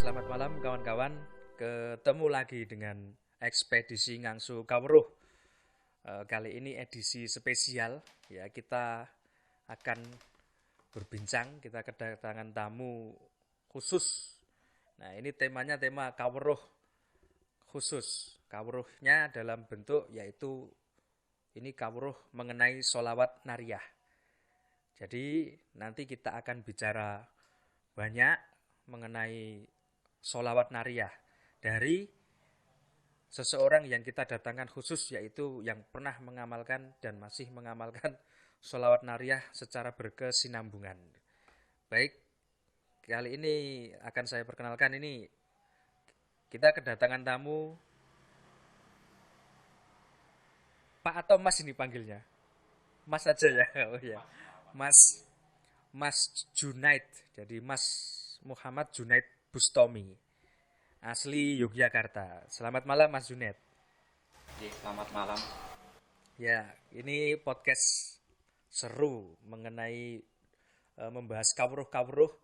Selamat malam kawan-kawan. Ketemu lagi dengan ekspedisi Ngangsu Kawruh. Kali ini edisi spesial ya, kita akan berbincang, kita kedatangan tamu khusus. Nah, ini temanya tema Kawruh khusus. Kawruhnya dalam bentuk yaitu ini Kawruh mengenai sholawat nariyah. Jadi nanti kita akan bicara banyak mengenai sholawat nariyah dari seseorang yang kita datangkan khusus, yaitu yang pernah mengamalkan dan masih mengamalkan sholawat nariyah secara berkesinambungan. Baik, kali ini akan saya perkenalkan, ini kita kedatangan tamu Pak atau Mas ini panggilnya? Mas aja ya. Oh ya. Mas Junaid. Jadi Mas Muhammad Junaid Bustomi, asli Yogyakarta. Selamat malam Mas Junaid. Selamat malam. Ya, ini podcast seru mengenai membahas kawruh-kawruh,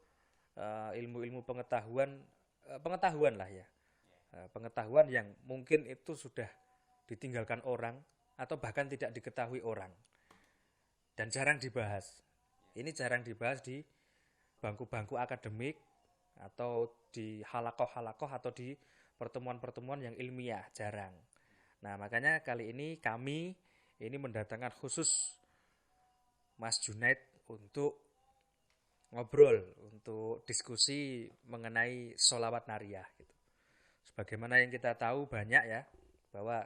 ilmu-ilmu pengetahuan lah ya. Pengetahuan yang mungkin itu sudah ditinggalkan orang atau bahkan tidak diketahui orang dan jarang dibahas. Ini jarang dibahas di bangku-bangku akademik atau di halakoh-halakoh atau di pertemuan-pertemuan yang ilmiah, jarang. Nah, makanya kali ini kami ini mendatangkan khusus Mas Junaid untuk ngobrol, untuk diskusi mengenai sholawat nariyah gitu. Sebagaimana yang kita tahu banyak ya, bahwa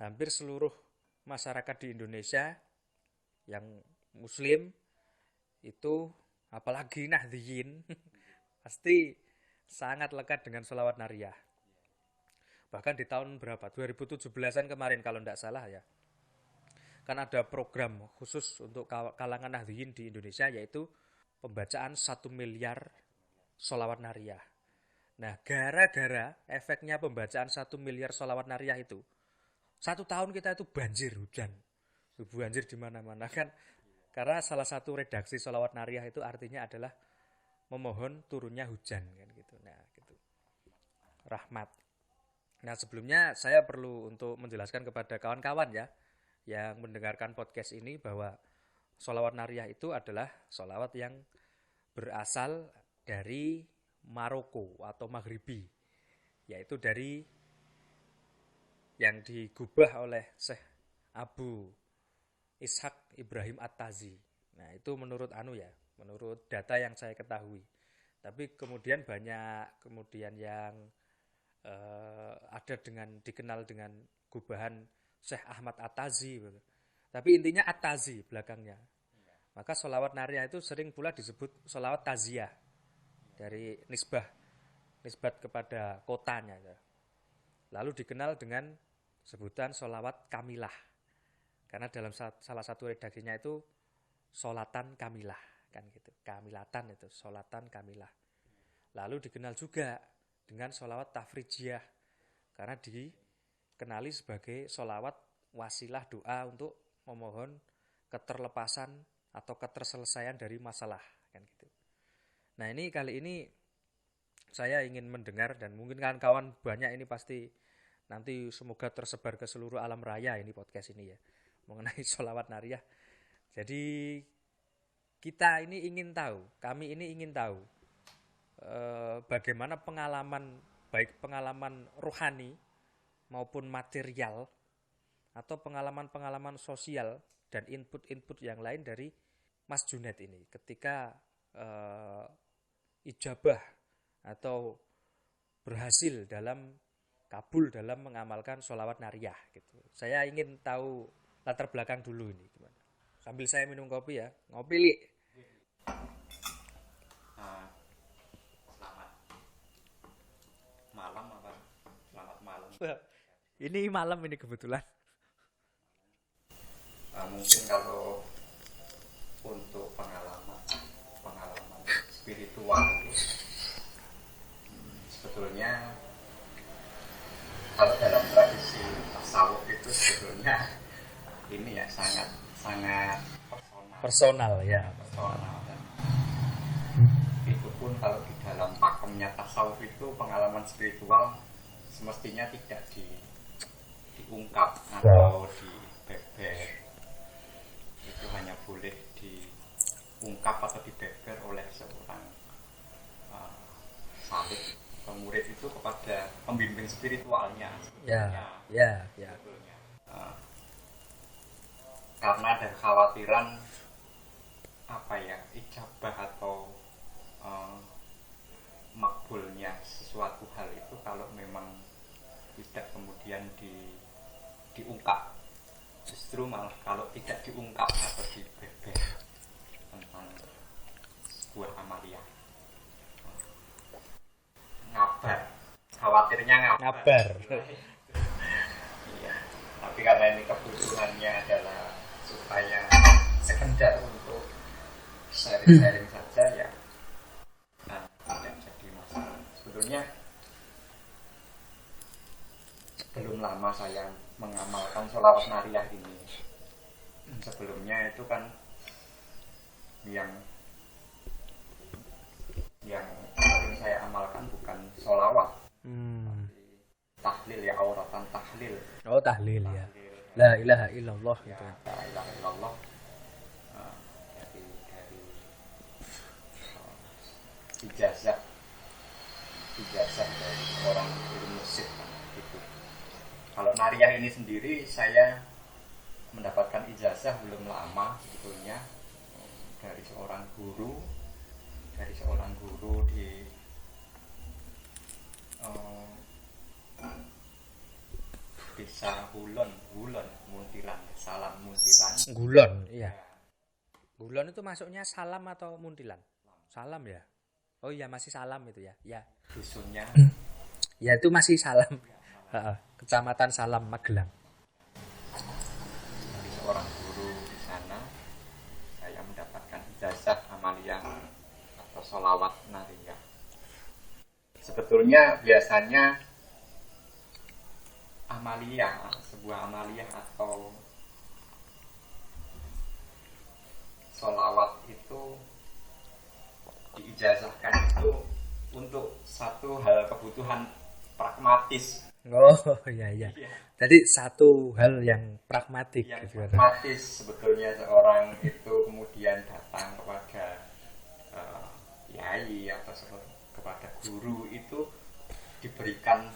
hampir seluruh masyarakat di Indonesia yang muslim itu, apalagi Nahdliyin, pasti sangat lekat dengan sholawat nariyah. Bahkan di tahun berapa? 2017-an kemarin kalau tidak salah ya. Kan ada program khusus untuk kalangan Nahdliyin di Indonesia, yaitu pembacaan 1 miliar sholawat nariyah. Nah, gara-gara efeknya pembacaan 1 miliar sholawat nariyah itu, 1 tahun kita itu banjir hujan. Banjir di mana-mana kan. Karena salah satu redaksi sholawat nariyah itu artinya adalah memohon turunnya hujan kan gitu. Nah, gitu. Rahmat. Nah, sebelumnya saya perlu untuk menjelaskan kepada kawan-kawan ya yang mendengarkan podcast ini bahwa sholawat nariyah itu adalah sholawat yang berasal dari Maroko atau Maghribi, yaitu dari yang digubah oleh Syekh Abu Ishaq Ibrahim At-Tazi. Nah, itu menurut menurut data yang saya ketahui. Tapi kemudian banyak yang ada dikenal dengan gubahan Syekh Ahmad At-Tazi. Tapi intinya At-Tazi belakangnya. Maka sholawat nariyah itu sering pula disebut sholawat taziyah, dari nisbat kepada kotanya. Lalu dikenal dengan sebutan sholawat kamilah. Karena dalam salah satu redaksinya itu sholatan kamilah kan gitu. Kamilatan itu sholatan kamilah. Lalu dikenal juga dengan sholawat tafrijiyah, karena dikenali sebagai sholawat wasilah doa untuk memohon keterlepasan atau keterselesaian dari masalah kan gitu. Nah, ini kali ini saya ingin mendengar, dan mungkin kawan-kawan banyak ini pasti nanti semoga tersebar ke seluruh alam raya ini podcast ini ya, mengenai sholawat nariyah. Jadi kami ini ingin tahu bagaimana baik pengalaman rohani maupun material atau pengalaman-pengalaman sosial dan input-input yang lain dari Mas Junaid ini ketika ijabah atau berhasil kabul dalam mengamalkan sholawat nariyah gitu. Saya ingin tahu latar belakang dulu ini gimana. Sambil saya minum kopi ya. Ngopi Li. Selamat malam apa? Selamat malam. Ini malam ini kebetulan. Mungkin kalau untuk pengalaman spiritual itu sebetulnya kalau dalam tradisi tasawuf itu sebetulnya ini ya sangat personal Personal ya. personal. Dan itu pun kalau di dalam dalam pakemnya tasawuf itu pengalaman spiritual semestinya tidak diungkap atau dibeber. Itu hanya boleh diungkap atau dibeber oleh seorang salik murid itu kepada pembimbing spiritualnya. Ya. Karena ada kekhawatiran ijabah atau makbulnya sesuatu hal itu kalau memang tidak kemudian diungkap. Justru malah kalau tidak diungkap atau dibeber tentang sebuah amalia, ngabar, khawatirnya ngabar. Iya. Tapi karena ini kebutuhannya adalah supaya sekedar untuk sharing-sharing saja ya, tidak jadi masalah. Sebetulnya belum lama saya mengamalkan sholawat nariyah ini. Sebelumnya itu kan yang sering saya amalkan bukan sholawat, tapi tahlil ya, auratan tahlil. Oh, tahlil ya. La ilaha illallah Ya, gitu. la ilaha illallah. Dari ijazah dari orang guru musik gitu. Kalau nariyah ini sendiri saya mendapatkan ijazah belum lama sebetulnya dari seorang guru di desa Hulon Muntilan, Salam Muntilan. Gulon, iya. Gulon itu masuknya Salam atau Muntilan? Salam ya. Oh iya, masih Salam itu ya. Ya. Dusunnya Ya itu masih Salam. Kecamatan Salam, Magelang. dari seorang guru di sana saya mendapatkan ijazah amaliyah atau sholawat nariyah. Sebetulnya biasanya sebuah amaliyah atau sholawat itu diijazahkan itu untuk satu hal kebutuhan pragmatis. Oh iya. Jadi satu hal yang pragmatik Yang gitu. pragmatis sebetulnya seorang itu kemudian datang kepada yai atau kepada guru itu diberikan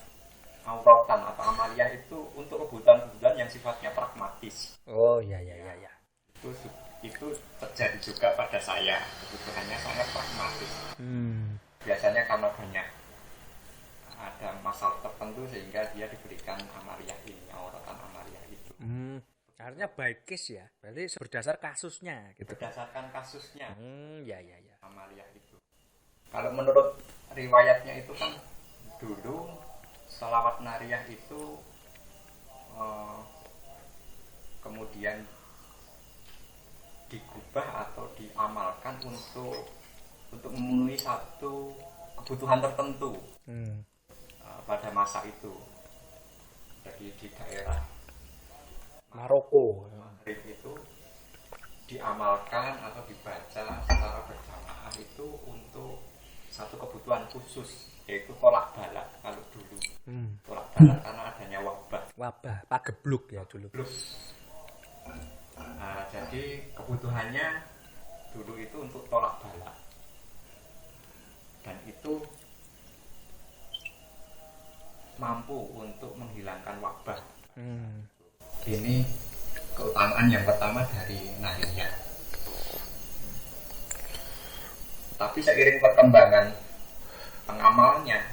auratan atau amaliyah itu untuk kebutuhan yang sifatnya pragmatis. Oh iya. Itu terjadi juga pada saya, kebutuhannya sangat pragmatis. Biasanya karena banyak ada masalah tertentu sehingga dia diberikan amaliyah ini, auratan amaliyah itu. Artinya by case ya. Berarti berdasar kasusnya gitu. Berdasarkan kasusnya. Ya. Amaliyah itu. Kalau menurut riwayatnya itu kan dulu sholawat nariyah itu kemudian digubah atau diamalkan untuk memenuhi satu kebutuhan tertentu pada masa itu. Jadi di daerah Maroko Maghrib itu diamalkan atau dibaca secara berjamaah itu untuk satu kebutuhan khusus, yaitu tolak balak. Kalau dulu tolak balak karena adanya wabah pagebluk ya dulu. Nah, jadi kebutuhannya dulu itu untuk tolak balak, dan itu mampu untuk menghilangkan wabah. Ini keutamaan yang pertama dari nariyah. Tapi seiring perkembangan pengamalnya,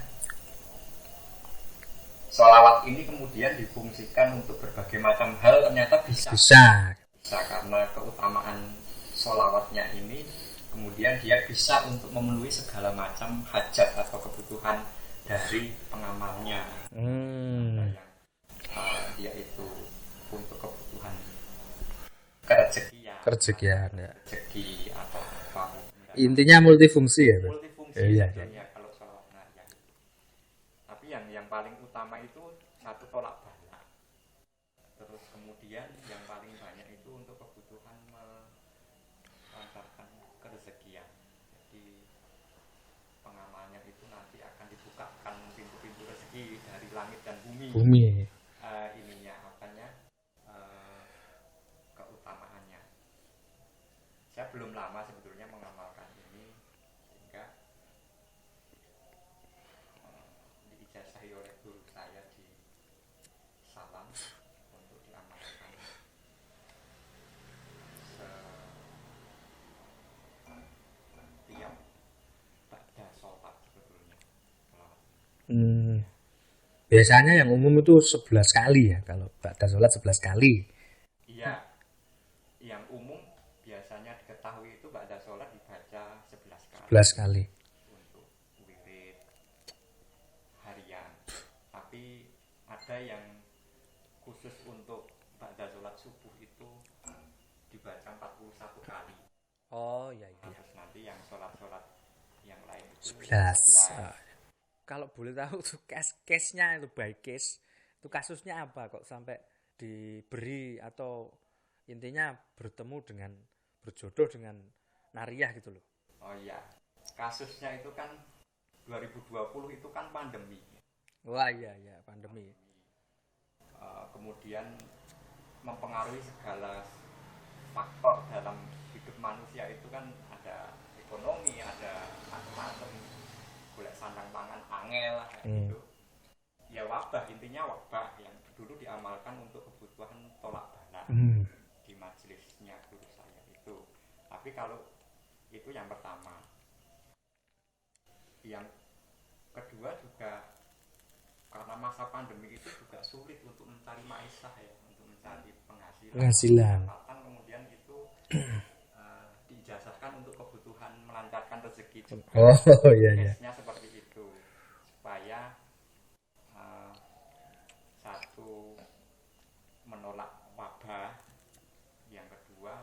sholawat ini kemudian difungsikan untuk berbagai macam hal. Ternyata bisa karena keutamaan sholawatnya ini, kemudian dia bisa untuk memenuhi segala macam hajat atau kebutuhan dari pengamalnya. Dia itu untuk kebutuhan kerezekian ya. Rezeki atau apa. Intinya multifungsi ya. Multifungsi sebetulnya kalau sholawat nariyah. Tapi yang paling utama itu satu tolak balak. Terus kemudian yang paling banyak itu untuk kebutuhan melancarkan kerezekian. Jadi pengamalnya nanti akan dibukakan pintu-pintu rezeki dari langit dan bumi. Ininya apanya keutamaannya. Saya belum lama sebetulnya mengamalkan ini sehingga diijazahi oleh guru saya di Salam untuk diamalkan setiap ba'da sholat sebetulnya. Biasanya yang umum itu 11 kali ya, kalau ba'da sholat 11 kali. Iya, yang umum biasanya diketahui itu ba'da sholat dibaca 11 kali. 11 kali. Untuk wirid harian. Tapi ada yang khusus untuk ba'da sholat subuh itu dibaca 41 kali. Oh iya. Terus nanti yang sholat-sholat yang lain itu 11. Kalau boleh tahu tuh case-nya itu by case, itu kasusnya apa kok sampai diberi atau intinya berjodoh dengan Nariyah gitu loh. Oh iya, kasusnya itu kan 2020 itu kan pandemi. Wah iya pandemi. Kemudian mempengaruhi segala faktor dalam hidup manusia itu kan ada ekonomi, ada macam-macam, golek sandang pangan angel kayak gitu. Ya wabah, intinya wabah yang dulu diamalkan untuk kebutuhan tolak bala di majelisnya guru saya itu. Tapi kalau itu yang pertama. Yang kedua juga karena masa pandemi itu juga sulit untuk mencari maisah ya, untuk mencari penghasilan. Kemudian itu diijazahkan untuk kebutuhan melancarkan rezeki juga. Oh iya. Case-nya seperti itu supaya satu menolak wabah, yang kedua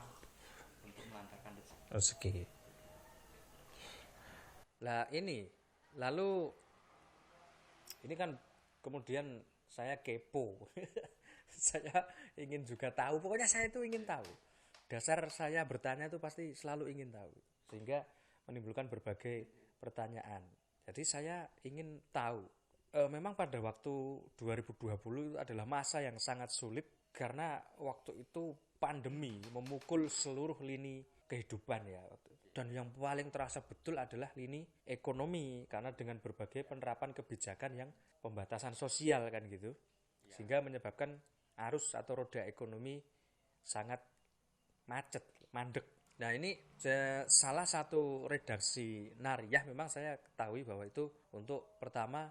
untuk melancarkan rezeki. Lah ini lalu ini kan kemudian saya kepo. Saya ingin juga tahu, pokoknya saya itu ingin tahu. Dasar saya bertanya itu pasti selalu ingin tahu, sehingga menimbulkan berbagai pertanyaan. Jadi saya ingin tahu, memang pada waktu 2020 itu adalah masa yang sangat sulit karena waktu itu pandemi memukul seluruh lini kehidupan ya. Dan yang paling terasa betul adalah lini ekonomi, karena dengan berbagai penerapan kebijakan yang pembatasan sosial kan gitu, sehingga menyebabkan arus atau roda ekonomi sangat macet, mandek. Nah ini salah satu redaksi Nariyah memang saya ketahui bahwa itu untuk pertama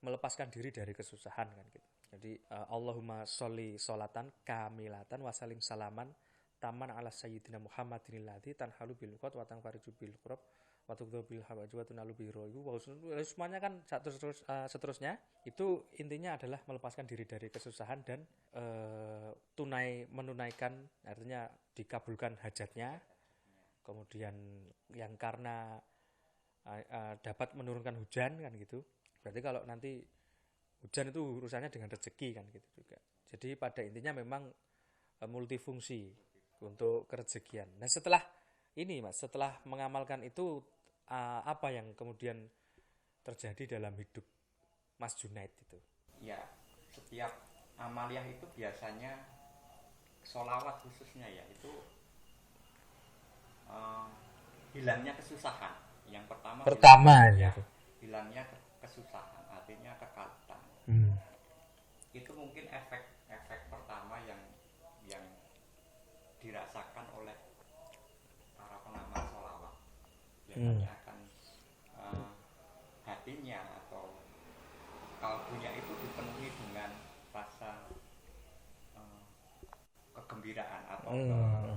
melepaskan diri dari kesusahan kan gitu. Jadi Allahumma sholli sholatan kamilatan wasalim salaman taman ala sayyidina Muhammadin alladzi tanhalu bil qad wa tanfariju bil qurab wa tuqdu bil hawaj wa tunalu bi royu. Semuanya kan seterusnya itu intinya adalah melepaskan diri dari kesusahan dan menunaikan, artinya dikabulkan hajatnya. Kemudian yang karena dapat menurunkan hujan kan gitu. Berarti kalau nanti hujan itu urusannya dengan rezeki kan gitu juga. Jadi pada intinya memang multifungsi untuk kerezekian. Nah setelah ini Mas, setelah mengamalkan itu apa yang kemudian terjadi dalam hidup Mas Junaid itu? Ya, setiap amaliyah itu biasanya sholawat khususnya ya, itu hilangnya kesusahan. Yang pertama ya, hilangnya kesusahan, artinya kekalutan. Itu mungkin efek pertama yang dirasakan oleh para pengamal sholawat. Biasanya akan hatinya atau kalbunya itu dipenuhi dengan rasa kegembiraan atau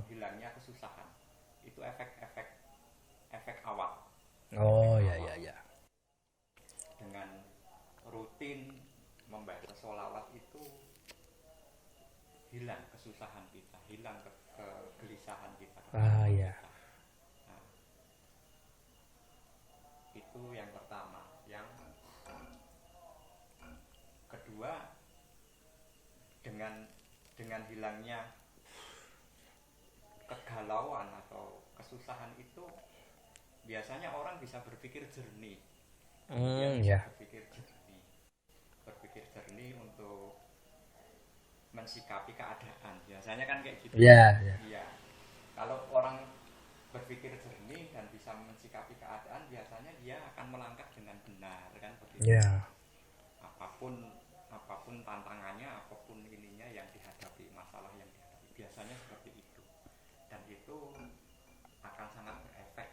hilangnya kesusahan. Itu efek awal. Oh ya. Dengan rutin membaca sholawat itu hilang kesusahan kita, hilang kegelisahan kita. Ya. Nah, itu yang pertama. Yang kedua, dengan hilangnya kegalauan atau kesusahan itu biasanya orang bisa berpikir jernih. kemudian bisa Ya. berpikir jernih untuk mensikapi keadaan. Biasanya kan kayak gitu. Ya, ya. Iya. Kalau orang berpikir jernih dan bisa mensikapi keadaan, biasanya dia akan melangkah dengan benar kan begitu. Ya. Apapun apapun tantangannya, apapun ininya yang dihadapi, masalah yang dihadapi, biasanya seperti itu. Dan itu akan sangat berefek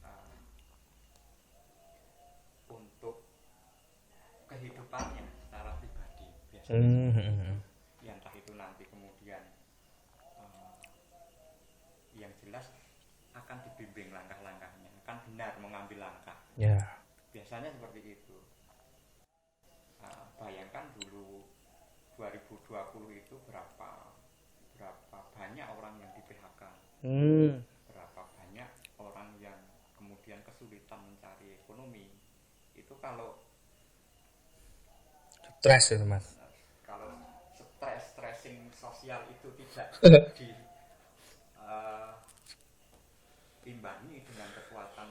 uh, untuk kehidupannya secara pribadi biasanya seperti itu. Ya, entah itu nanti kemudian uh, yang jelas akan dibimbing langkah-langkahnya, akan benar mengambil langkah. Ya. Biasanya seperti itu. Bayangkan dulu 2020 itu berapa banyak orang yang di PHK, berapa banyak orang yang kemudian kesulitan mencari ekonomi. Itu kalau Stres itu, Mas. kalau stressing sosial itu tidak di imbangi dengan kekuatan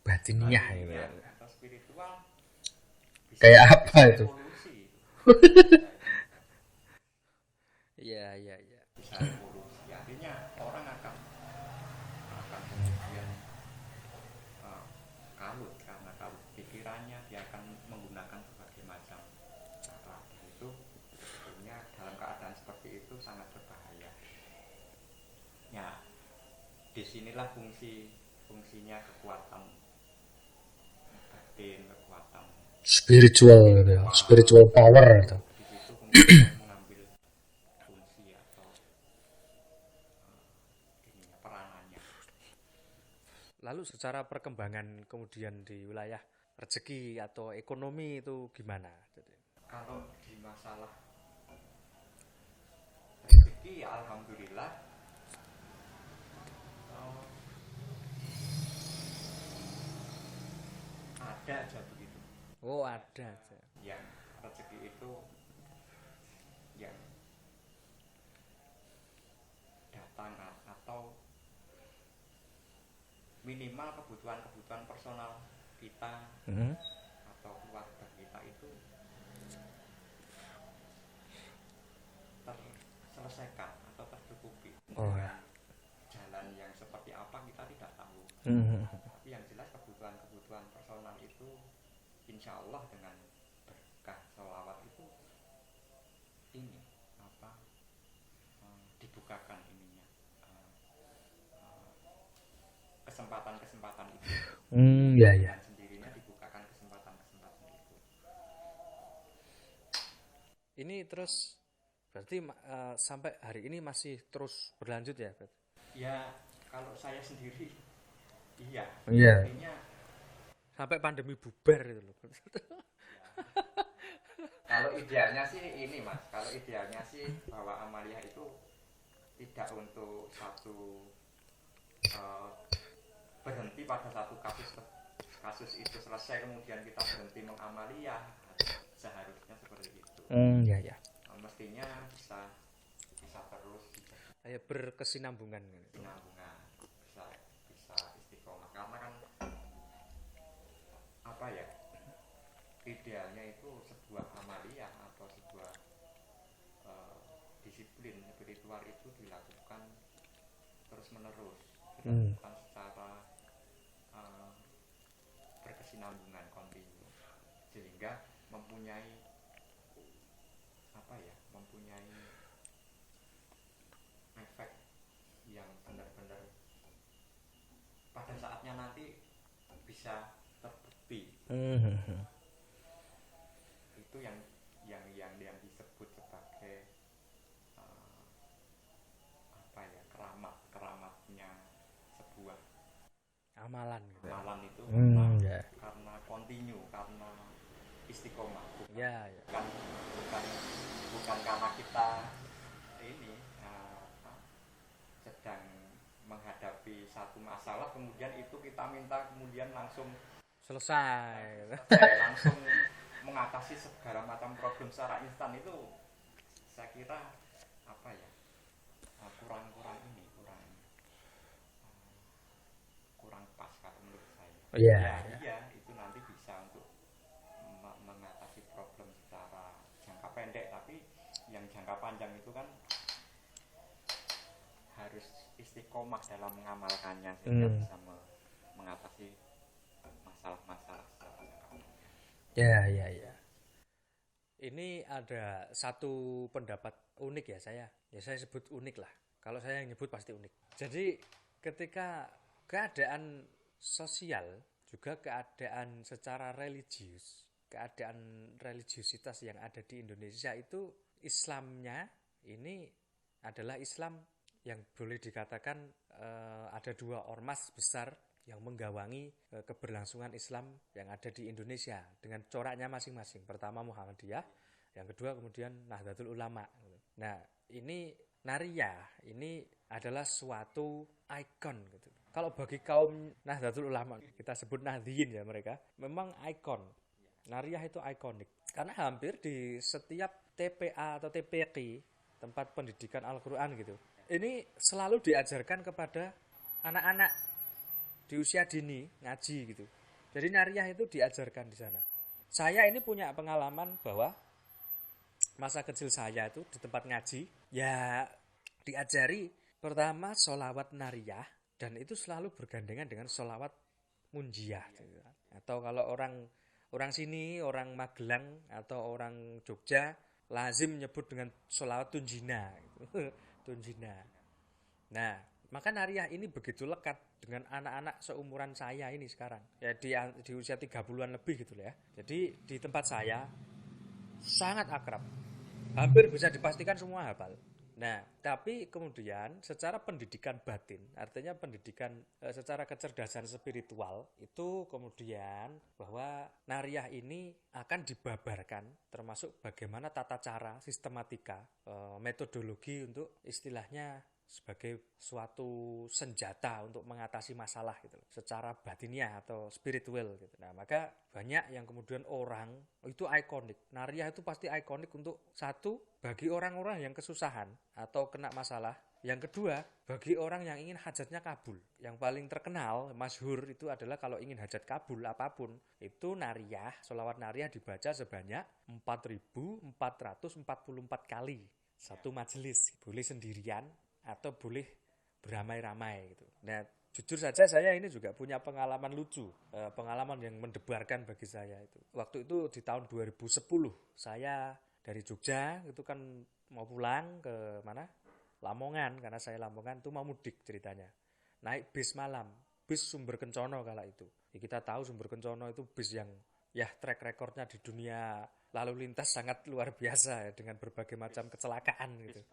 Batiniah gitu. atau spiritual, Kayak apa itu? Evolusi. Iya, iya, iya. Bisa evolusi. Artinya orang akan kemudian kalut, karena kalut pikirannya, dia akan menggunakan berbagai macam cara. Itu sebetulnya dalam keadaan seperti itu sangat berbahaya. Ya, disinilah fungsinya kekuatan batin, kekuatan Spiritual gitu ya. Spiritual power itu. di situ kemudian mengambil fungsi atau peranannya. Lalu secara perkembangan kemudian di wilayah rezeki atau ekonomi itu gimana? Kalau di masalah rezeki, alhamdulillah ada aja begitu. Oh, ada aja. Yang rezeki itu yang datang, atau minimal kebutuhan personal kita atau keluarga kita itu terselesaikan atau tercukupi. Oh, ya. Jalan yang seperti apa kita tidak tahu. Tapi yang jelas kebutuhan personal itu insya Allah dengan berkah sholawat itu ini dibukakan ininya, kesempatan itu. Ya, ya. Dan sendirinya dibukakan kesempatan itu. Ini terus berarti sampai hari ini masih terus berlanjut ya, Bet? Ya, kalau saya sendiri iya. Iya. Artinya Sampai pandemi bubar itu loh. kalau idealnya sih ini, Mas. Kalau idealnya sih bahwa amaliyah itu tidak untuk satu berhenti pada satu kasus itu selesai kemudian kita berhenti mengamaliyah. Seharusnya seperti itu. Ya, ya. Mestinya bisa terus berkesinambungan. bisa istiqomah, karena kan apa ya, idealnya itu sebuah amaliyah atau sebuah disiplin spiritual itu dilakukan terus menerus, dilakukan secara berkesinambungan, kontinu, sehingga mempunyai efek yang benar-benar pada saatnya nanti bisa terbukti. Itu yang disebut sebagai keramatnya sebuah Amalan gitu. amalan itu karena kontinu, karena istiqomah. Bukan karena kita ini sedang menghadapi satu masalah kemudian itu kita minta kemudian langsung selesai. Langsung mengatasi segala macam problem secara instan. Itu saya kira kurang pas kalau menurut saya. Iya, itu nanti bisa panjang itu kan harus istiqomah dalam mengamalkannya sehingga bisa mengatasi masalah-masalah secara Ya, ya, ya. Ini ada satu pendapat unik ya saya. Ya saya sebut unik lah. Kalau saya yang nyebut pasti unik. Jadi ketika keadaan sosial juga keadaan secara religius, keadaan religiusitas yang ada di Indonesia itu Islamnya ini adalah Islam yang boleh dikatakan ada dua ormas besar yang menggawangi keberlangsungan Islam yang ada di Indonesia dengan coraknya masing-masing. Pertama Muhammadiyah, yang kedua kemudian Nahdlatul Ulama. Nah, ini Nariyah ini adalah suatu ikon gitu. Kalau bagi kaum Nahdlatul Ulama, kita sebut Nahdiyin ya mereka, memang ikon. Nariyah itu ikonik. Karena hampir di setiap TPA atau TPQ, tempat pendidikan Al-Quran gitu, ini selalu diajarkan kepada anak-anak di usia dini ngaji gitu. Jadi Nariyah itu diajarkan di sana. Saya ini punya pengalaman bahwa masa kecil saya itu di tempat ngaji ya diajari pertama sholawat Nariyah dan itu selalu bergandengan dengan sholawat munjiah gitu. Atau kalau orang sini, orang Magelang atau orang Jogja lazim menyebut dengan sholawat tunjina gitu. Tunjina. Nah, maka Nariyah ini begitu lekat dengan anak-anak seumuran saya ini sekarang. Ya di usia 30-an lebih gitu ya. Jadi di tempat saya sangat akrab. Hampir bisa dipastikan semua hafal. Nah, tapi kemudian secara pendidikan batin, artinya pendidikan secara kecerdasan spiritual, itu kemudian bahwa Nariyah ini akan dibabarkan, termasuk bagaimana tata cara, sistematika, metodologi untuk istilahnya sebagai suatu senjata untuk mengatasi masalah gitu secara batiniah atau spiritual gitu. Nah, maka banyak yang kemudian orang itu ikonik. Nariyah itu pasti ikonik untuk satu bagi orang-orang yang kesusahan atau kena masalah. Yang kedua, bagi orang yang ingin hajatnya kabul. Yang paling terkenal, masyhur itu adalah kalau ingin hajat kabul apapun, itu Nariyah, sholawat Nariyah dibaca sebanyak 4.444 kali. Satu majelis, boleh sendirian atau boleh beramai-ramai gitu. Nah, jujur saja saya ini juga punya pengalaman lucu, pengalaman yang mendebarkan bagi saya itu. Waktu itu di tahun 2010, saya dari Jogja itu kan mau pulang ke mana? Lamongan, karena saya Lamongan itu mau mudik ceritanya. Naik bis malam, bis Sumber Kencono kala itu. Ya, kita tahu Sumber Kencono itu bis yang ya track recordnya di dunia lalu lintas sangat luar biasa ya, dengan berbagai macam kecelakaan gitu.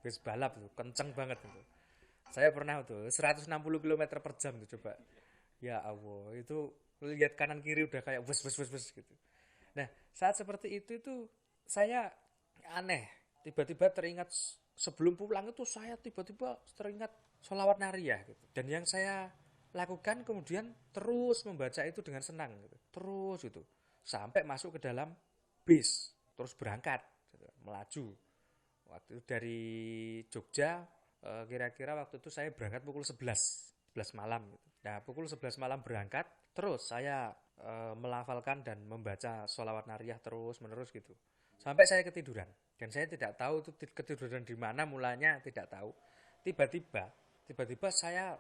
Bis balap tuh, kenceng banget gitu. Saya pernah tuh 160 km per jam tuh coba. Ya Allah, itu lihat kanan kiri udah kayak bus gitu. Nah, saat seperti itu saya aneh. Tiba-tiba teringat sebelum pulang itu saya tiba-tiba teringat sholawat Nariyah gitu. Dan yang saya lakukan kemudian terus membaca itu dengan senang gitu. Terus itu sampai masuk ke dalam bis, terus berangkat gitu, melaju. Waktu itu dari Jogja kira-kira waktu itu saya berangkat pukul 11 malam gitu. Nah, pukul 11 malam berangkat, terus saya melafalkan dan membaca sholawat Nariyah terus menerus gitu. Sampai saya ketiduran. Dan saya tidak tahu itu ketiduran di mana mulanya, tidak tahu. Tiba-tiba saya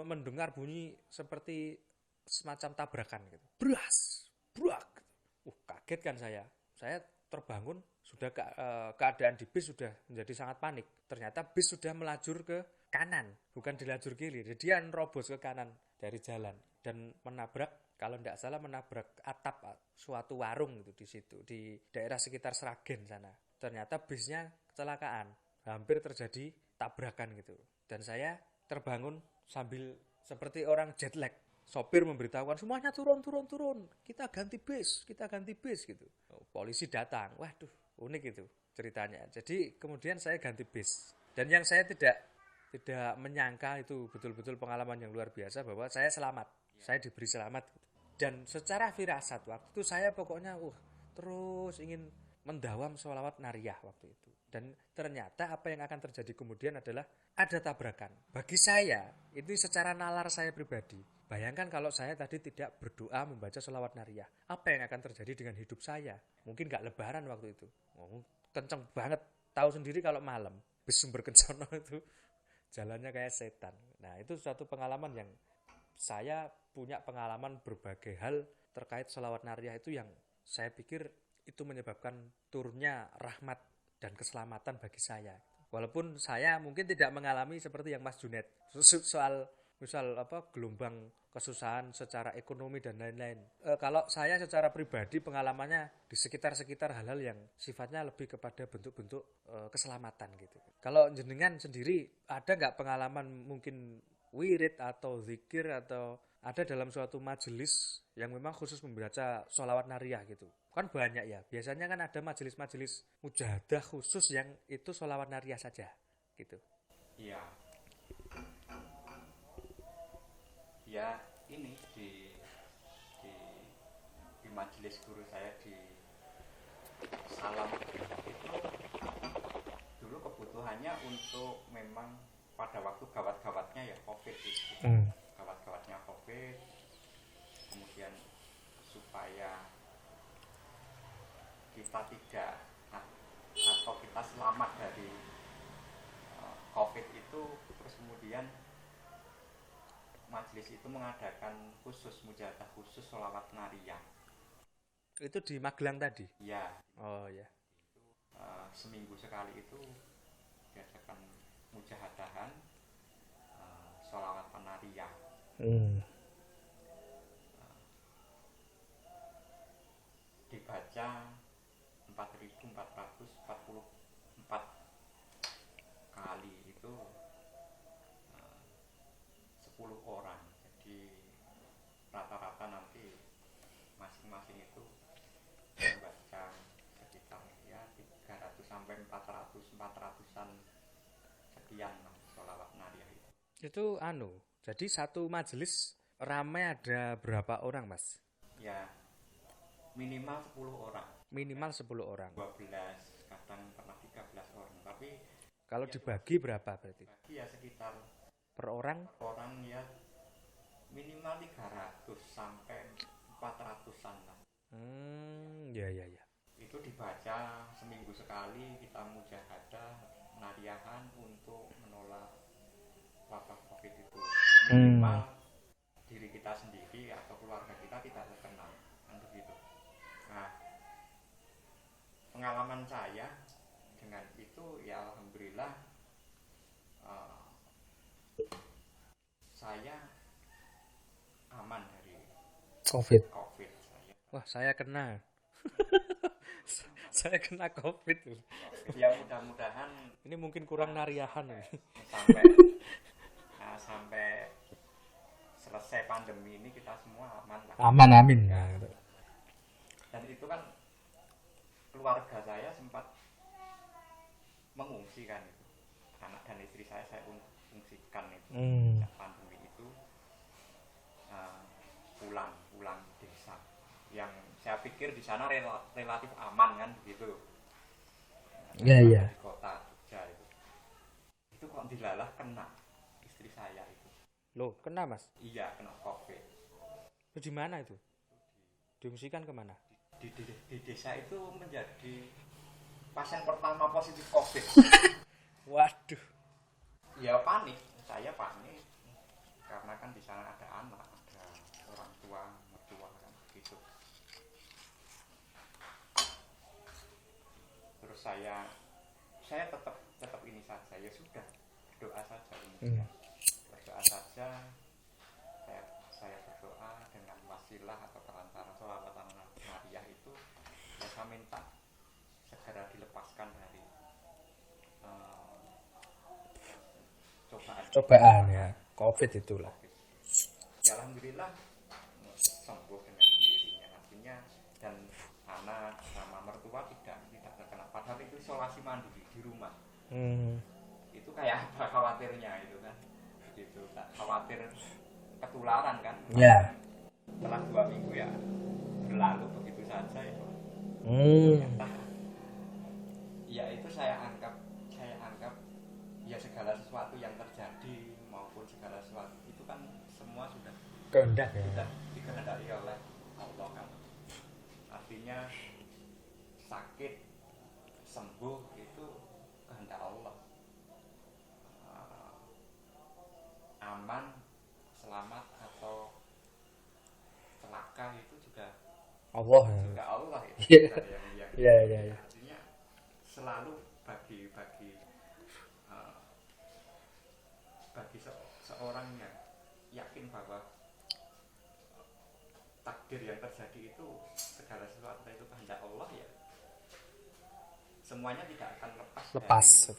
mendengar bunyi seperti semacam tabrakan gitu. Bras, brak. Kaget kan saya. Saya terbangun, sudah keadaan di bis sudah menjadi sangat panik. Ternyata bis sudah melajur ke kanan, bukan di lajur kiri. Jadi dia nerobos ke kanan dari jalan dan menabrak, kalau tidak salah menabrak atap suatu warung gitu di situ, di daerah sekitar Sragen sana. Ternyata bisnya kecelakaan, hampir terjadi tabrakan gitu. Dan saya terbangun sambil seperti orang jet lag. Sopir memberitahukan semuanya turun. Kita ganti bis gitu. Polisi datang. Waduh, unik itu ceritanya. Jadi kemudian saya ganti bis. Dan yang saya tidak menyangka itu betul-betul pengalaman yang luar biasa bahwa saya selamat. Saya diberi selamat. Dan secara firasat waktu itu saya pokoknya terus ingin mendawam sholawat Nariyah waktu itu. Dan ternyata apa yang akan terjadi kemudian adalah ada tabrakan. Bagi saya, itu secara nalar saya pribadi. Bayangkan kalau saya tadi tidak berdoa membaca sholawat Nariyah. Apa yang akan terjadi dengan hidup saya? Mungkin gak lebaran waktu itu. Kenceng banget tahu sendiri kalau malam bis Sumber Kencono itu jalannya kayak setan. Nah, itu suatu pengalaman yang saya punya pengalaman berbagai hal terkait sholawat nariyah itu yang saya pikir itu menyebabkan turunnya rahmat dan keselamatan bagi saya. Walaupun saya mungkin tidak mengalami seperti yang Mas Junet soal misal gelombang kesusahan secara ekonomi dan lain-lain. Kalau saya secara pribadi pengalamannya di sekitar hal-hal yang sifatnya lebih kepada bentuk-bentuk keselamatan gitu. Kalau jenengan sendiri ada nggak pengalaman mungkin wirid atau zikir atau ada dalam suatu majelis yang memang khusus membaca sholawat nariyah gitu? Kan banyak ya. Biasanya kan ada majelis-majelis mujahadah khusus yang itu sholawat nariyah saja gitu. Iya. Ya ini di majelis guru saya di Salam itu dulu kebutuhannya untuk memang pada waktu gawat-gawatnya ya COVID itu. Gawat-gawatnya COVID, kemudian supaya kita tidak atau kita selamat dari COVID itu, terus kemudian majelis itu mengadakan khusus mujahadah khusus sholawat nariyah. Itu di Magelang tadi? Iya. Oh ya. Itu seminggu sekali itu diadakan mujahadahan sholawat nariyah. Dibaca 4.444 kali itu 10 orang. Jadi rata-rata nanti masing-masing itu membaca sekitar ya 300 sampai 400-an sekian sholawat nariyah itu. Itu jadi satu majelis ramai ada berapa orang, Mas? Ya minimal 10 orang. Minimal 10 orang. 12, kadang pernah 13 orang. Tapi kalau ya, dibagi berapa berarti? Dibagi ya sekitar per orang ya minimal 300 sampai 400-an lah. Ya. Itu dibaca seminggu sekali, kita mujahadah nariyahan untuk menolak wabah COVID itu. Minimal diri kita sendiri atau keluarga kita tidak terkena, kan begitu. Nah, pengalaman saya dengan itu ya alhamdulillah saya aman dari COVID saya. Wah, saya kena. Saya kena COVID. Ya mudah-mudahan ini mungkin kurang nariyahan sampai selesai pandemi ini kita semua aman lah. Aman amin. Ya. Dan itu kan keluarga saya sempat mengungsi kan itu. Anak dan istri saya fungsikan itu. Pandemi itu pulang desa. Yang saya pikir di sana relatif aman kan begitu. Iya. Di kota Jogja itu kok dilalah kena istri saya itu. Loh, kena Mas? Iya, kena COVID. Di mana itu? Diungsikan kemana? Di desa itu menjadi pasien pertama positif COVID. Waduh. Ya panik, saya panik karena kan di sana ada anak, ada orang tua, mertua kan gitu. Terus saya tetap ini saja, ya sudah berdoa saja kemudian. Berdoa saja, saya berdoa dengan wasilah atau perantaraan sholawat nariyah itu, ya saya minta segera dilepaskan dari cobaan ya, COVID itulah. Ya alhamdulillah sembuh dengan sendirinya artinya, dan anak sama mertua tidak terkena. Padahal itu isolasi mandiri di rumah. Itu kayak apa khawatirnya itu kan, gitu. Khawatir ketularan kan. Ya. Setelah 2 minggu ya berlalu begitu saja itu. Ya itu saya anggap ya segala sesuatu yang terjadi maupun segala sesuatu itu kan semua sudah kehendak ya. Sudah dikehendaki oleh Allah kan. Artinya sakit sembuh itu aman, selamat atau celaka itu juga Allah ya. juga Allah ya. Iya. Bukan yang Iya. artinya selalu bagi eh, seorang yang yakin bahwa takdir yang terjadi itu segala sesuatu itu kehendak Allah ya, semuanya tidak akan lepas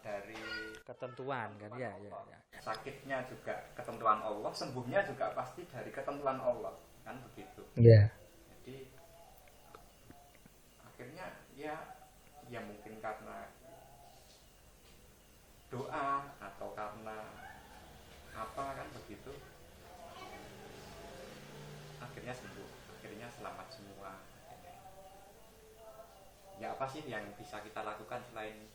dari ketentuan kan ya. sakitnya juga ketentuan Allah, sembuhnya juga pasti dari ketentuan Allah, kan begitu. Iya. Jadi akhirnya ya mungkin karena doa atau karena apa kan begitu, akhirnya sembuh, akhirnya selamat semua. Ya apa sih yang bisa kita lakukan selain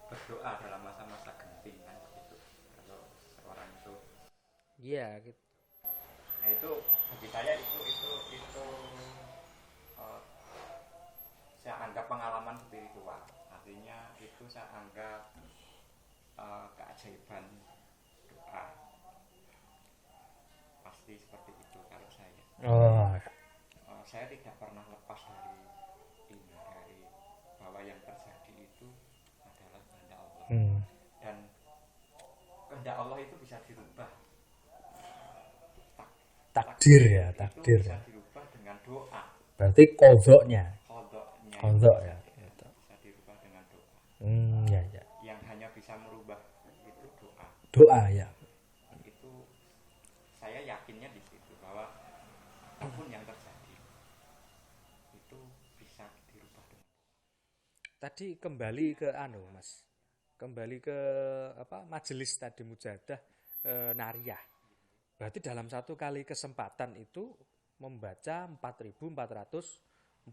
berdoa dalam masa-masa genting kan begitu, kalau seorang itu Gitu. nah itu bagi saya itu uh, saya anggap pengalaman spiritual, artinya itu saya anggap keajaiban doa, pasti seperti itu kalau saya. Saya tidak pernah lepas dari bahwa yang terjadi itu adalah kehendak Allah. Dan kehendak Allah itu bisa dirubah. Takdir ya. Bisa dirubah dengan doa. Berarti kodoknya ya. Bisa dirubah dengan doa. Ya. Yang hanya bisa merubah itu doa. Doa ya. Itu saya yakinnya di situ bahwa apapun yang terjadi itu bisa dirubah dengan doa. Tadi kembali ke Mas. Kembali ke majelis tadi mujahadah nariyah. Berarti dalam satu kali kesempatan itu membaca 4.444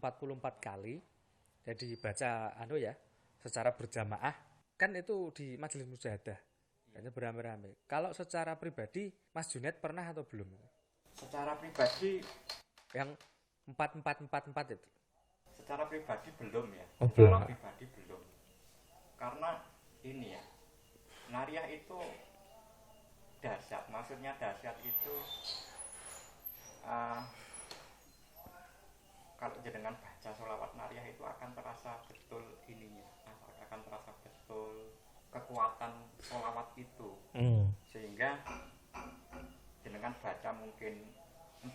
kali. Jadi baca secara berjamaah kan itu di majelis mujahadah. Hanya beramai-ramai. Kalau secara pribadi Mas Junaid pernah atau belum? Secara pribadi yang 4444 itu. Secara pribadi belum ya. Belum. Pribadi belum. Karena ini ya, nariyah itu dahsyat. Maksudnya dahsyat itu kalau jenengan baca sholawat nariyah itu akan terasa betul ininya, akan terasa betul kekuatan sholawat itu. Sehingga jenengan baca mungkin 41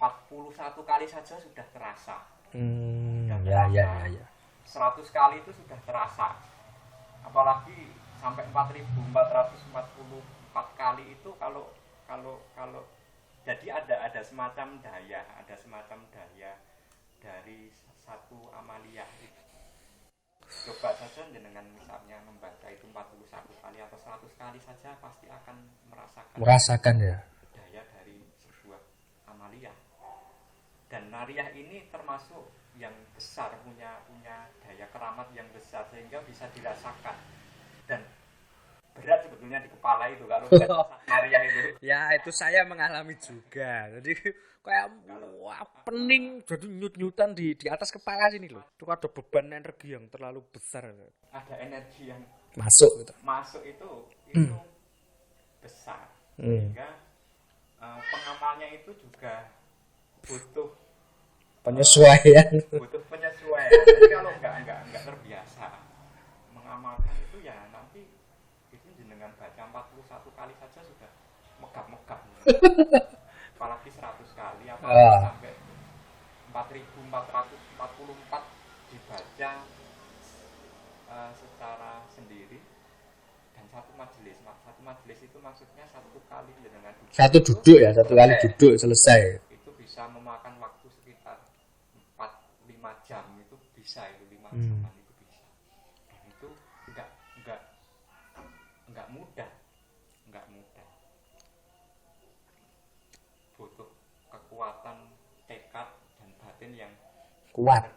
kali saja sudah terasa. Ya. 100 kali itu sudah terasa. Apalagi sampai 4.444 kali itu kalau jadi ada semacam daya dari satu amaliyah itu. Coba saja dengan misalnya membaca itu 41 kali atau 100 kali saja pasti akan merasakan ya daya dari sebuah amaliyah. Dan nariyah ini termasuk yang besar, punya daya keramat yang besar sehingga bisa dirasakan. Dan berat sebetulnya di kepala itu kalau nariyah itu. Ya itu saya mengalami juga. Jadi kayak pening, jadi nyut-nyutan di atas kepala sini loh. Itu ada beban energi yang terlalu besar. Ada energi yang masuk itu besar. Sehingga pengamalnya itu juga butuh penyesuaian. Jadi kalau enggak terbiasa mengamalkan itu ya nanti itu jenengan baca 41 kali saja sudah megap-megap. Apalagi 100 kali sampai 4.444 dibaca secara sendiri dan satu majelis itu maksudnya satu kali jenengan satu kali duduk selesai. Itu bisa memakan waktu sekitar 4-5 jam itu bisa, itu 5 jaman itu bisa. Dan itu enggak mudah. Butuh kekuatan tekad dan batin yang kuat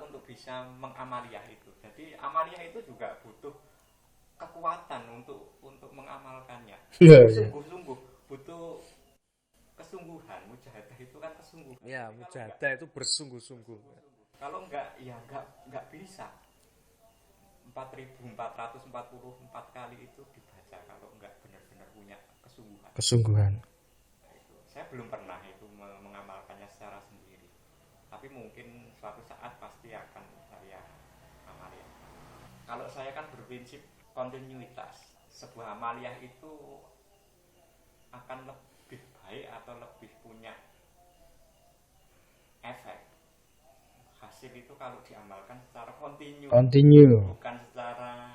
untuk bisa mengamaliyah itu. Jadi amaliyah itu juga butuh kekuatan untuk mengamalkannya. Sungguh-sungguh butuh kesungguhan. Mujahadah itu kan kesungguhan. Ya, mujahadah itu bersungguh-sungguh. Kalau enggak ya enggak bisa. 4444 kali itu dibaca kalau nggak benar-benar punya kesungguhan. Kesungguhan. Itu. Saya belum pernah itu mengamalkannya secara sendiri. Tapi mungkin suatu saat pasti akan saya amaliah. Kalau saya kan berprinsip kontinuitas. Sebuah amaliah itu akan lebih baik atau lebih punya efek hasil itu kalau diamalkan secara kontinu, bukan secara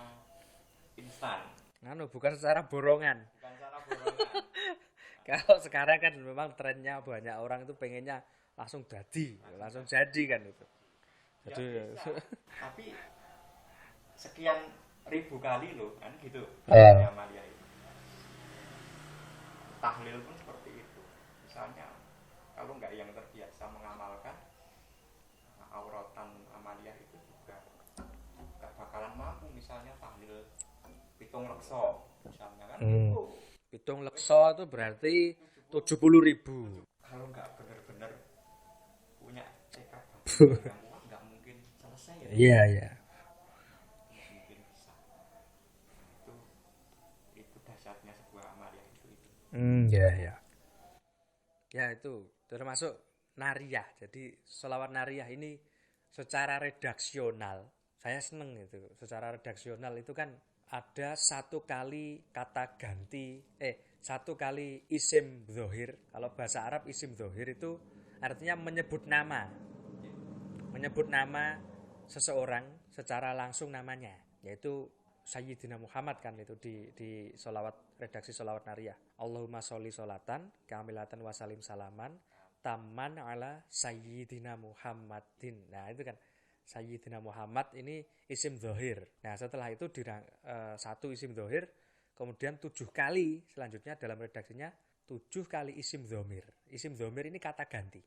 instan, bukan secara borongan. Kalau sekarang kan memang trennya banyak orang itu pengennya langsung jadi kan itu. Jadi ya bisa. Tapi sekian ribu kali loh kan gitu. Amalia itu. Tahlil pun seperti itu. Misalnya kalau nggak yang terbiasa mengamalkan auratan amaliah itu juga nggak bakalan mampu. Misalnya tahlil pitung lekso misalnya kan. Pitung lekso itu berarti 70.000. Kalau nggak benar-benar punya tekad yang kuat nggak mungkin selesai ya. Iya. Mungkin bisa. Itu dahsyatnya sebuah amaliah itu. Ya. Ya itu termasuk nariyah. Jadi sholawat nariyah ini secara redaksional saya seneng itu. Secara redaksional itu kan ada satu kali kata ganti, satu kali isim dzohir. Kalau bahasa Arab isim dzohir itu artinya menyebut nama seseorang secara langsung namanya, yaitu Sayyidina Muhammad kan itu di sholawat, redaksi sholawat nariyah. Allahumma sholli sholatan kamilatan wasalim salaman taman ala Sayyidina Muhammadin. Nah itu kan Sayyidina Muhammad ini isim dzohir. Nah setelah itu satu isim dzohir, kemudian 7 kali selanjutnya dalam redaksinya 7 kali isim dhomir. Isim dhomir ini kata ganti,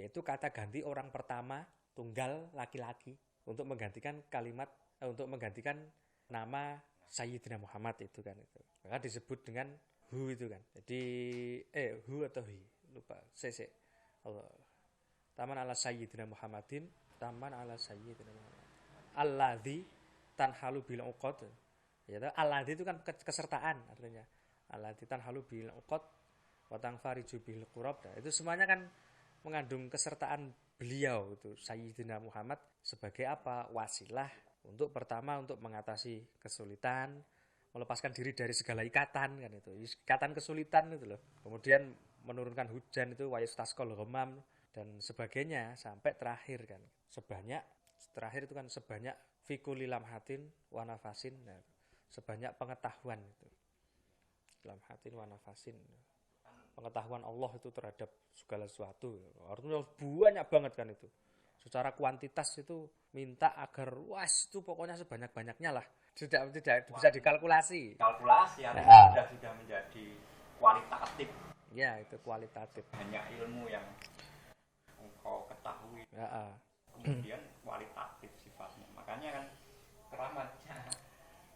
yaitu kata ganti orang pertama tunggal laki-laki untuk menggantikan kalimat untuk menggantikan nama Sayyidina Muhammad itu kan itu. Maka disebut dengan hu itu kan. Jadi hu atau hi lupa. Allah. Taman ala Sayyidina Muhammadin, taman ala Sayyidina Muhammad. Alladzi tanhalu bil uqad. Ya, alladzi itu kan kesertaan artinya. Alladzi tanhalu bil uqad wa tangfariju bil qurab. Itu semuanya kan mengandung kesertaan beliau itu Sayyidina Muhammad sebagai apa? Wasilah untuk pertama untuk mengatasi kesulitan, melepaskan diri dari segala ikatan kan itu. Ikatan kesulitan itu loh. Kemudian menurunkan hujan itu wa yastasqal ghamam dan sebagainya sampai terakhir kan. Terakhir itu kan sebanyak fi kulli lamhatin wa nafasin. Nah, sebanyak pengetahuan itu. Lamhatin wa nafasin. Pengetahuan Allah itu terhadap segala sesuatu. Artinya banyak banget kan itu. Secara kuantitas itu minta agar itu pokoknya sebanyak-banyaknya lah. Tidak bisa dikalkulasi. Kalkulasi artinya sudah menjadi kualitatif. Ya, itu kualitatif. Banyak ilmu yang engkau ketahui. Kemudian kualitatif sifatnya. Makanya kan keramatnya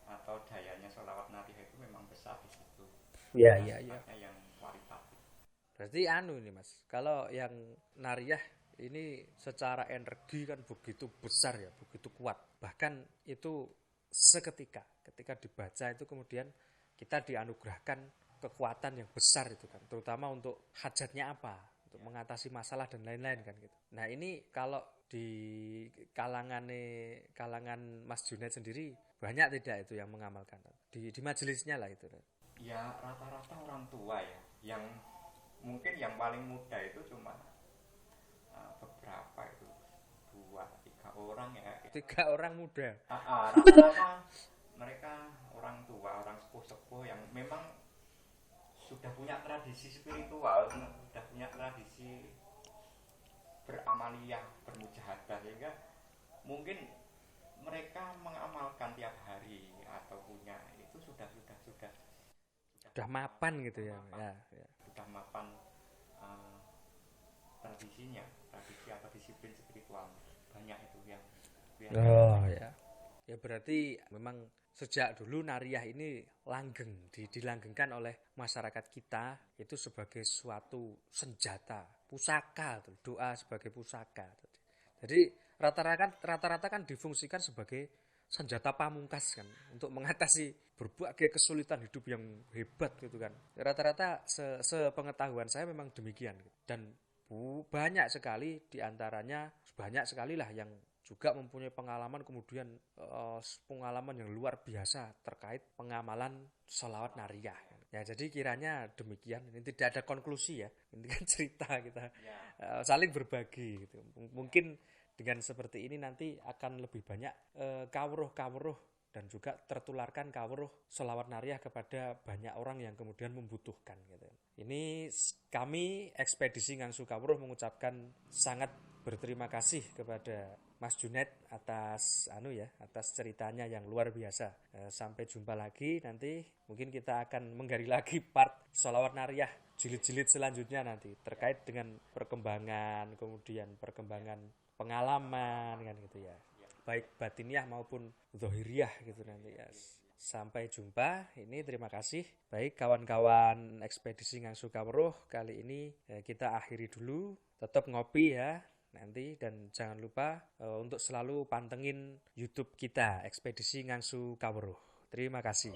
atau dayanya sholawat nariyah itu memang besar di situ. Iya. Yang kualitatif. Berarti ini Mas, kalau yang nariyah ini secara energi kan begitu besar ya, begitu kuat. Bahkan itu ketika dibaca itu kemudian kita dianugerahkan kekuatan yang besar itu kan, terutama untuk hajatnya apa, untuk mengatasi masalah dan lain-lain kan gitu. Nah ini kalau di kalangan Mas Junaid sendiri banyak tidak itu yang mengamalkan di majelisnya lah itu? Ya rata-rata orang tua ya, yang mungkin yang paling muda itu cuma beberapa itu 2-3 orang ya. 3 orang muda. Rata-rata mereka orang tua, orang sepuh-sepuh yang memang sudah punya tradisi spiritual, sudah punya tradisi beramaliyah, bermujahadah, sehingga mungkin mereka mengamalkan tiap hari atau punya itu sudah mapan gitu ya. Sudah mapan tradisi atau disiplin spiritual banyak itu yang ya berarti memang sejak dulu nariyah ini dilanggengkan oleh masyarakat kita itu sebagai suatu senjata, pusaka, doa sebagai pusaka. Jadi rata-rata kan difungsikan sebagai senjata pamungkas kan untuk mengatasi berbagai kesulitan hidup yang hebat gitu kan. Rata-rata sepengetahuan saya memang demikian dan banyak sekali diantaranya banyak sekali lah yang juga mempunyai pengalaman kemudian pengalaman yang luar biasa terkait pengamalan sholawat nariyah. Ya jadi kiranya demikian. Ini tidak ada konklusi ya. Ini kan cerita kita saling berbagi gitu. Mungkin dengan seperti ini nanti akan lebih banyak kawruh-kawruh dan juga tertularkan kawruh sholawat nariyah kepada banyak orang yang kemudian membutuhkan gitu. Ini kami Ekspedisi Ngangsu Kawruh mengucapkan sangat berterima kasih kepada Mas Junet atas atas ceritanya yang luar biasa. Sampai jumpa lagi nanti, mungkin kita akan menggali lagi part sholawat nariyah jilid-jilid selanjutnya nanti terkait dengan perkembangan, kemudian perkembangan pengalaman kan gitu ya. Baik batiniah maupun zahiriyah gitu nanti ya. Sampai jumpa. Ini terima kasih. Baik kawan-kawan Ekspedisi Ngangsu Kawruh, kali ini kita akhiri dulu. Tetap ngopi ya nanti, dan jangan lupa untuk selalu pantengin YouTube kita Ekspedisi Ngangsu Kawruh. Terima kasih.